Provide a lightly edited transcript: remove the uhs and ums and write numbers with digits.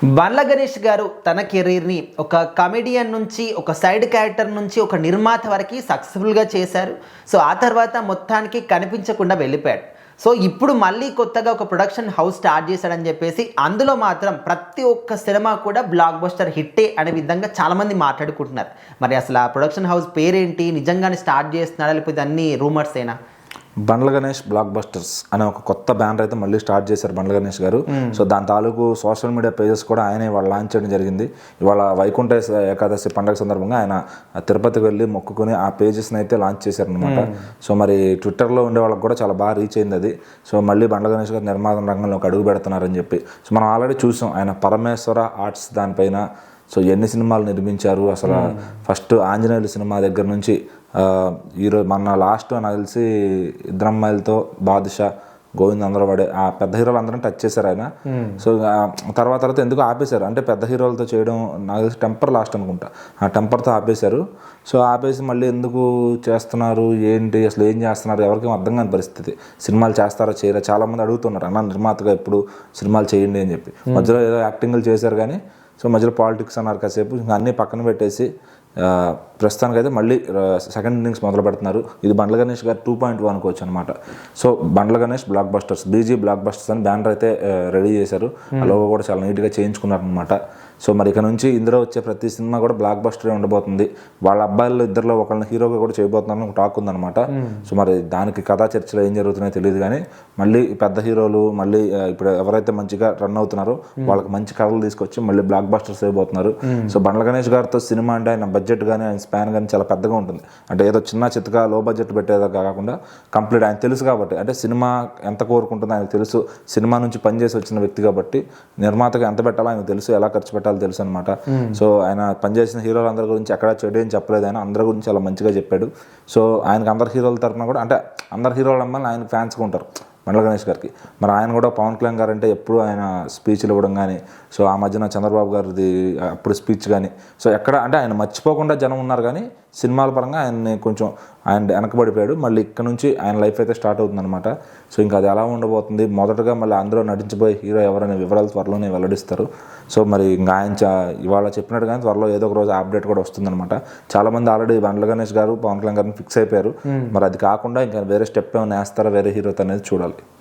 బండ్ల గణేష్ గారు తన కెరీర్ని ఒక కమెడియన్ నుంచి ఒక సైడ్ క్యారెక్టర్ నుంచి ఒక నిర్మాత వరకు సక్సెస్ఫుల్గా చేశారు. సో ఆ తర్వాత మొత్తానికి కనిపించకుండా వెళ్ళిపోయాడు. సో ఇప్పుడు మళ్ళీ కొత్తగా ఒక ప్రొడక్షన్ హౌస్ స్టార్ట్ చేశాడని చెప్పేసి అందులో మాత్రం ప్రతి ఒక్క సినిమా కూడా బ్లాక్ బస్టర్ హిట్టే అనే విధంగా చాలామంది మాట్లాడుకుంటున్నారు. మరి అసలు ఆ ప్రొడక్షన్ హౌస్ పేరేంటి, నిజంగానే స్టార్ట్ చేస్తున్నాడా లేకపోతే అన్ని రూమర్స్ అయినా? బండ్ల గణేష్ బ్లాక్ బస్టర్స్ అనే ఒక కొత్త బ్యానర్ అయితే మళ్ళీ స్టార్ట్ చేశారు బండ్ల గణేష్ గారు. సో దాని తాలూకు సోషల్ మీడియా పేజెస్ కూడా ఆయనే ఇవాళ లాంచ్ చేయడం జరిగింది. ఇవాళ వైకుంఠ ఏకాదశి పండుగ సందర్భంగా ఆయన తిరుపతికి వెళ్ళి మొక్కుకొని ఆ పేజెస్ని అయితే లాంచ్ చేశారనమాట. సో మరి ట్విట్టర్లో ఉండే వాళ్ళకి కూడా చాలా బాగా రీచ్ అయింది అది. సో మళ్ళీ బండ్ల గణేష్ గారు నిర్మాణ రంగంలోకి అడుగు పెడుతున్నారని చెప్పి సో మనం ఆల్రెడీ చూసాం ఆయన పరమేశ్వర ఆర్ట్స్ దానిపైన. సో ఎన్ని సినిమాలు నిర్మించారు అసలు, ఫస్ట్ ఆంజనేయులు సినిమా దగ్గర నుంచి ఈరోజు మన లాస్ట్ నాకు తెలిసి ఇద్దరమ్మాయిలతో బాదుషా, గోవింద్ అందరూ పడే ఆ పెద్ద హీరోలు అందరం టచ్ చేశారు ఆయన. సో తర్వాత ఎందుకు ఆపేశారు అంటే పెద్ద హీరోలతో చేయడం నాకు తెలిసి టెంపర్ లాస్ట్ అనుకుంటా, ఆ టెంపర్తో ఆపేశారు. సో ఆపేసి మళ్ళీ ఎందుకు చేస్తున్నారు, ఏంటి అసలు ఏం చేస్తున్నారు ఎవరికేం అర్థం కాని పరిస్థితి. సినిమాలు చేస్తారా చేయరా చాలామంది అడుగుతున్నారు, అన్న నిర్మాతగా ఎప్పుడు సినిమాలు చేయండి అని చెప్పి. మధ్యలో ఏదో యాక్టింగ్లు చేశారు కానీ సో మధ్యలో పాలిటిక్స్ అన్నారు కాసేపు, ఇంకా అన్నీ పక్కన పెట్టేసి ప్రస్తుతానికి అయితే మళ్ళీ సెకండ్ ఇన్నింగ్స్ మొదలు పెడుతున్నారు. ఇది బండ్ల గణేష్ గారు 2.1 అనుకోవచ్చు అనమాట. So Bandla Ganesh blockbusters, BG blockbusters అని బ్యానర్ అయితే రెడీ చేశారు. ఆ లోగో కూడా చాలా నీట్గా చేయించుకున్నారు అనమాట. సో మరి ఇక నుంచి ఇందులో వచ్చే ప్రతి సినిమా కూడా బ్లాక్ బస్టరే ఉండబోతుంది. వాళ్ళ అబ్బాయిల్లో ఇద్దరిలో ఒకళ్ళని హీరోగా కూడా చేయబోతున్నారని ఒక టాక్ ఉందన్నమాట. సో మరి దానికి కథా చర్చలు ఏం జరుగుతున్నాయో తెలియదు కానీ మళ్ళీ పెద్ద హీరోలు మళ్ళీ ఇప్పుడు ఎవరైతే మంచిగా రన్ అవుతున్నారో వాళ్ళకి మంచి కథలు తీసుకొచ్చి మళ్ళీ బ్లాక్ బస్టర్స్ అయిపోతున్నారు. సో బండ్ల గణేష్ గారితో సినిమా అంటే ఆయన బడ్జెట్ కానీ ఆయన స్పాన్ కానీ చాలా పెద్దగా ఉంటుంది. అంటే ఏదో చిన్న చిత్తగా లో బడ్జెట్ పెట్టేదా కాకుండా కంప్లీట్ ఆయన తెలుసు కాబట్టి, అంటే సినిమా ఎంత కోరుకుంటుందో ఆయనకు తెలుసు. సినిమా నుంచి పనిచేసి వచ్చిన వ్యక్తి కాబట్టి నిర్మాతగా ఎంత పెట్టాలో ఆయనకు తెలుసు, ఎలా ఖర్చు పెట్టాలో తెలుసు అనమాట. సో ఆయన పనిచేసిన హీరోలు అందరి గురించి ఎక్కడ చెడు ఏం చెప్పలేదు, ఆయన అందరి గురించి చాలా మంచిగా చెప్పాడు. సో ఆయనకు అందరు హీరోల తరఫున కూడా అంటే అందరు హీరోలు అమ్మాయిలు ఆయన ఫ్యాన్స్గా ఉంటారు బండ్ల గణేష్ గారికి. మరి ఆయన కూడా పవన్ కళ్యాణ్ గారు అంటే ఎప్పుడు ఆయన స్పీచ్లు ఇవ్వడం కానీ, సో ఆ మధ్యన చంద్రబాబు గారిది అప్పుడు స్పీచ్ కానీ, సో ఎక్కడ అంటే ఆయన మర్చిపోకుండా జనం ఉన్నారు కానీ సినిమాల పరంగా ఆయన్ని కొంచెం ఆయన వెనకబడిపోయాడు. మళ్ళీ ఇక్కడ నుంచి ఆయన లైఫ్ అయితే స్టార్ట్ అవుతుందన్నమాట. సో ఇంకా అది ఎలా ఉండబోతుంది, మొదటగా మళ్ళీ అందులో నటించబోయే హీరో ఎవరనే వివరాలు త్వరలోనే వెల్లడిస్తారు. సో మరి ఇంకా ఆయన ఇవాళ చెప్పినట్టు కానీ త్వరలో ఏదో ఒక రోజు అప్డేట్ కూడా వస్తుందన్నమాట. చాలామంది ఆల్రెడీ బండ్ల గణేష్ గారు పవన్ కళ్యాణ్ గారిని ఫిక్స్ అయిపోయారు. మరి అది కాకుండా ఇంకా వేరే స్టెప్ ఏమైనా వేస్తారా వేరే హీరోతో అనేది చూడాలి.